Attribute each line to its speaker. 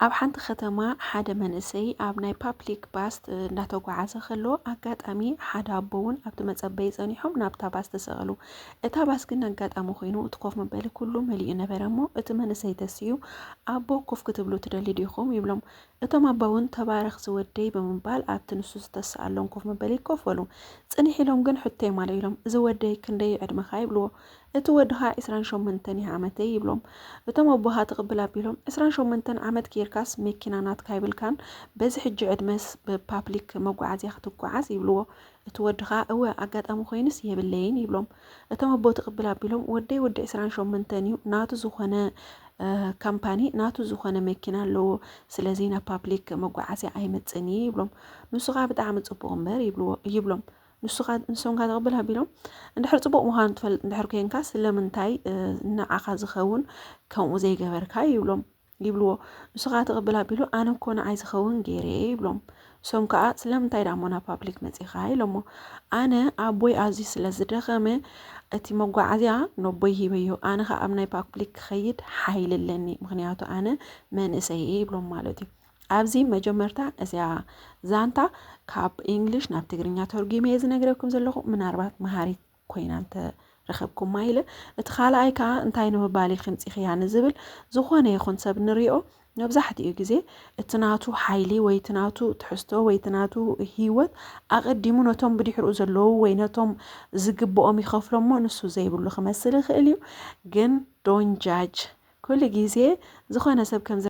Speaker 1: ኣብ ሓንቲ ከተማ ሓደ መንእሰይ ኣብ ናይ ፓብሊክ ባስ እንዳተጓዓዘ ከሎ ኣጋጣሚ ሓደ ኣቦ እውን ኣብቲ መጸበይ ጸኒሖም ናብታ ባስ ተሰቐሉ። እታ ባስ ግን ኣጋጣሚ ኮይኑ እቲ ኮፍ መበሊ ኩሉ መሊኡ ነበረ እሞ እቲ መንእሰይ ተስዩ ኣቦ ኮፍ ክትብሉ ትደሊ ዲኹም ይብሎም። እቶም ኣቦ እውን ተባረኽ ዝወደይ ብምባል ኣብቲ ንሱ ዝተሰኣሎም ኮፍ መበሊ ኮፍ በሉ። ጽኒሕ ኢሎም ግን ሕቶይ ማለ ኢሎም እዚ ወደይ ክንደይ ዕድመኻ ይብልዎ። እቲ ወድኻ 28 ዓመተይ ይብሎም። እቶም ኣቦሃ ተቕብል ኣቢሎም 28 ዓመት ጌርካስ መኪና ናትካ ይብልካን በዚ ሕጂ ዕድመስ ብፓብሊክ መጓዓዝያ ክትጓዓዝ ይብልዎ። እቲ ወድኻ እወ ኣጋጣሚ ኮይንስ የብለይን ይብሎም። እቶም ኣቦ ተቕብል ኣቢሎም ወደይ ወዲ 28 እዩ ናቱ ዝኾነ ካምፓኒ ናቱ ዝኾነ መኪና ኣለዎ ስለዚ ናብ ፓብሊክ መጓዓዝያ ኣይመጽን ይብሎም። ንሱኻ ብጣዕሚ ጽቡቕ እምበር ይብሎም። ንሶም ካ ተቕብል ኣቢሎም እንድሕር ጽቡቕ ምዃኑ ትፈልጥ እንድሕር ኮንካ ስለምንታይ ንዓኻ ዝኸውን ከምኡ ዘይገበርካ ይብልዎ። ንሱኻ ተቕብል ኣቢሉ ኣነ እኮ ንዓይ ዝኸውን ገይረ ይብሎም። ሶም ከዓ ስለምንታይ ዳሞ ናብ ፓብሊክ መጺኻ ኢሎሞ ኣነ ኣቦይ ኣዝዩ ስለ ዝደኸመ እቲ መጓዓዝያ ነቦይ ሂበዮ ኣነ ከዓ ኣብ ናይ ፓብሊክ ክኸይድ ሓይሊ ኣለኒ ምክንያቱ ኣነ መንእሰይ ይብሎም ማለት እዩ። ኣብዚ መጀመርታ እዚኣ ዛንታ ካብ እንግሊሽ ናብ ትግርኛ ተርጉሜ ዝነግረኩም ዘለኹ ምናልባት መሃሪት ኮይና ረኸብኩማ ኢለ እቲ ካልኣይ ከዓ እንታይ ንምባል ክምፂኽያ ንዝብል ዝኾነ ይኹን ሰብ ንሪኦ መብዛሕትኡ ግዜ እቲ ናቱ ሓይሊ ወይ እቲ ናቱ ትሕዝቶ ወይ እቲ ናቱ ሂወት ኣቐዲሙ ነቶም ብድሕሪኡ ዘለዉ ወይ ነቶም ዝግብኦም ይኸፍሎሞ ንሱ ዘይብሉ ክመስል ይኽእል እዩ። ግን ዶንት ጃጅ ኩሉ ግዜ ዝኾነ ሰብ ከም